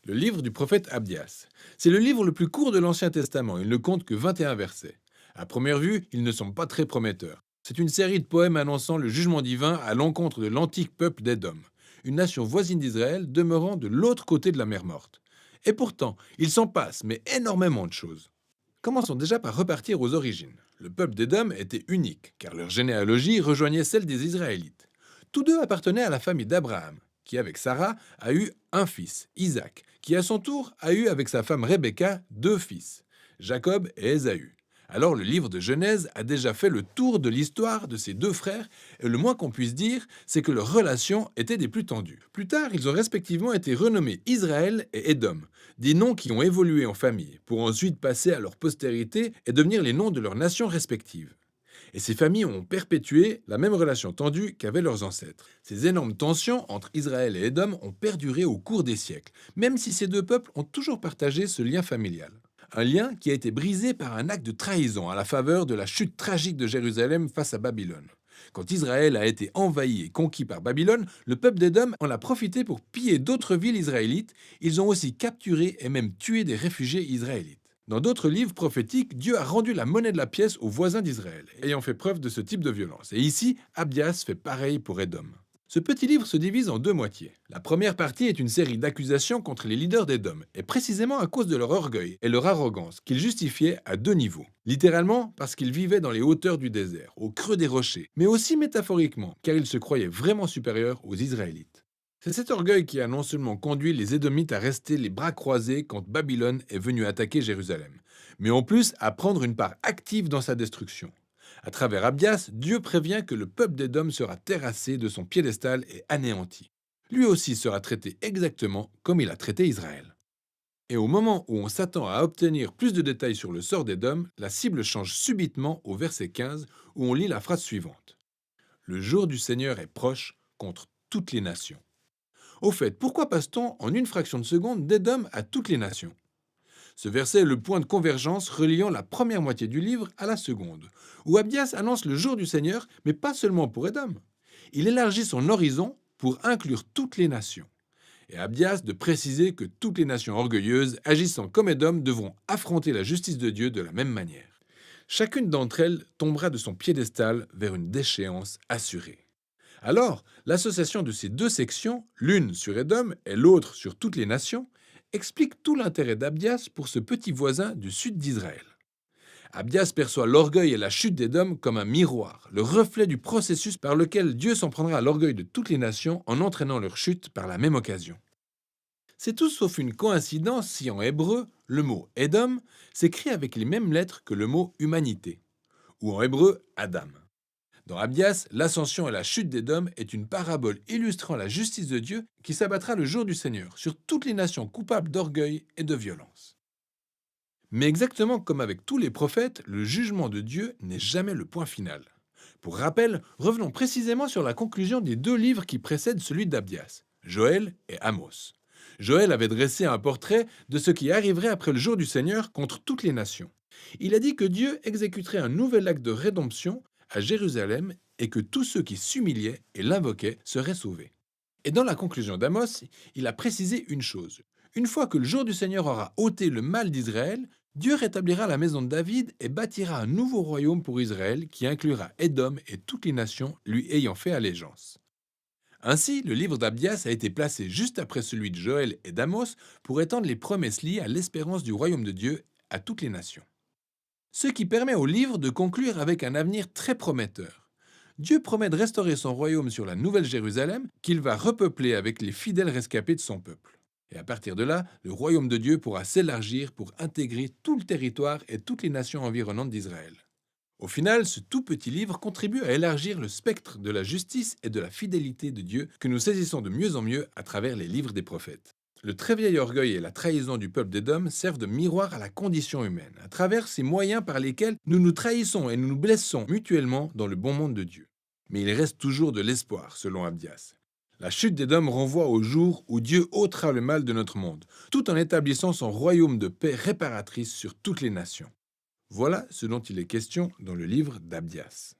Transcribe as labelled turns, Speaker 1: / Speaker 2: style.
Speaker 1: Le livre du prophète Abdias. C'est le livre le plus court de l'Ancien Testament, il ne compte que 21 versets. À première vue, ils ne sont pas très prometteurs. C'est une série de poèmes annonçant le jugement divin à l'encontre de l'antique peuple d'Édom, une nation voisine d'Israël demeurant de l'autre côté de la mer Morte. Et pourtant, il s'en passe, mais énormément de choses. Commençons déjà par repartir aux origines. Le peuple d'Édom était unique, car leur généalogie rejoignait celle des Israélites. Tous deux appartenaient à la famille d'Abraham, qui avec Sarah a eu un fils, Isaac, qui à son tour a eu avec sa femme Rebecca deux fils, Jacob et Ésaü. Alors le livre de Genèse a déjà fait le tour de l'histoire de ces deux frères, et le moins qu'on puisse dire, c'est que leurs relations étaient des plus tendues. Plus tard, ils ont respectivement été renommés Israël et Édom, des noms qui ont évolué en famille, pour ensuite passer à leur postérité et devenir les noms de leurs nations respectives. Et ces familles ont perpétué la même relation tendue qu'avaient leurs ancêtres. Ces énormes tensions entre Israël et Édom ont perduré au cours des siècles, même si ces deux peuples ont toujours partagé ce lien familial. Un lien qui a été brisé par un acte de trahison à la faveur de la chute tragique de Jérusalem face à Babylone. Quand Israël a été envahi et conquis par Babylone, le peuple d'Édom en a profité pour piller d'autres villes israélites. Ils ont aussi capturé et même tué des réfugiés israélites. Dans d'autres livres prophétiques, Dieu a rendu la monnaie de la pièce aux voisins d'Israël, ayant fait preuve de ce type de violence. Et ici, Abdias fait pareil pour Édom. Ce petit livre se divise en deux moitiés. La première partie est une série d'accusations contre les leaders d'Édom, et précisément à cause de leur orgueil et leur arrogance, qu'ils justifiaient à deux niveaux. Littéralement, parce qu'ils vivaient dans les hauteurs du désert, au creux des rochers, mais aussi métaphoriquement, car ils se croyaient vraiment supérieurs aux Israélites. C'est cet orgueil qui a non seulement conduit les Édomites à rester les bras croisés quand Babylone est venue attaquer Jérusalem, mais en plus à prendre une part active dans sa destruction. À travers Abdias, Dieu prévient que le peuple d'Édom sera terrassé de son piédestal et anéanti. Lui aussi sera traité exactement comme il a traité Israël. Et au moment où on s'attend à obtenir plus de détails sur le sort d'Édom, la cible change subitement au verset 15 où on lit la phrase suivante. Le jour du Seigneur est proche contre toutes les nations. Au fait, pourquoi passe-t-on en une fraction de seconde d'Édom à toutes les nations? Ce verset est le point de convergence reliant la première moitié du livre à la seconde, où Abdias annonce le jour du Seigneur, mais pas seulement pour Édom. Il élargit son horizon pour inclure toutes les nations. Et Abdias de préciser que toutes les nations orgueilleuses, agissant comme Édom, devront affronter la justice de Dieu de la même manière. Chacune d'entre elles tombera de son piédestal vers une déchéance assurée. Alors, l'association de ces deux sections, l'une sur Édom et l'autre sur toutes les nations, explique tout l'intérêt d'Abdias pour ce petit voisin du sud d'Israël. Abdias perçoit l'orgueil et la chute d'Édom comme un miroir, le reflet du processus par lequel Dieu s'en prendra à l'orgueil de toutes les nations en entraînant leur chute par la même occasion. C'est tout sauf une coïncidence si en hébreu, le mot Édom s'écrit avec les mêmes lettres que le mot humanité, ou en hébreu Adam. Dans Abdias, l'ascension et la chute d'Édom est une parabole illustrant la justice de Dieu qui s'abattra le jour du Seigneur sur toutes les nations coupables d'orgueil et de violence. Mais exactement comme avec tous les prophètes, le jugement de Dieu n'est jamais le point final. Pour rappel, revenons précisément sur la conclusion des deux livres qui précèdent celui d'Abdias, Joël et Amos. Joël avait dressé un portrait de ce qui arriverait après le jour du Seigneur contre toutes les nations. Il a dit que Dieu exécuterait un nouvel acte de rédemption à Jérusalem et que tous ceux qui s'humiliaient et l'invoquaient seraient sauvés. Et dans la conclusion d'Amos, il a précisé une chose. Une fois que le jour du Seigneur aura ôté le mal d'Israël, Dieu rétablira la maison de David et bâtira un nouveau royaume pour Israël qui inclura Édom et toutes les nations lui ayant fait allégeance. Ainsi, le livre d'Abdias a été placé juste après celui de Joël et d'Amos pour étendre les promesses liées à l'espérance du royaume de Dieu à toutes les nations. Ce qui permet au livre de conclure avec un avenir très prometteur. Dieu promet de restaurer son royaume sur la Nouvelle Jérusalem qu'il va repeupler avec les fidèles rescapés de son peuple. Et à partir de là, le royaume de Dieu pourra s'élargir pour intégrer tout le territoire et toutes les nations environnantes d'Israël. Au final, ce tout petit livre contribue à élargir le spectre de la justice et de la fidélité de Dieu que nous saisissons de mieux en mieux à travers les livres des prophètes. Le très vieil orgueil et la trahison du peuple d'Édom servent de miroir à la condition humaine, à travers ces moyens par lesquels nous nous trahissons et nous nous blessons mutuellement dans le bon monde de Dieu. Mais il reste toujours de l'espoir, selon Abdias. La chute d'Édom renvoie au jour où Dieu ôtera le mal de notre monde, tout en établissant son royaume de paix réparatrice sur toutes les nations. Voilà ce dont il est question dans le livre d'Abdias.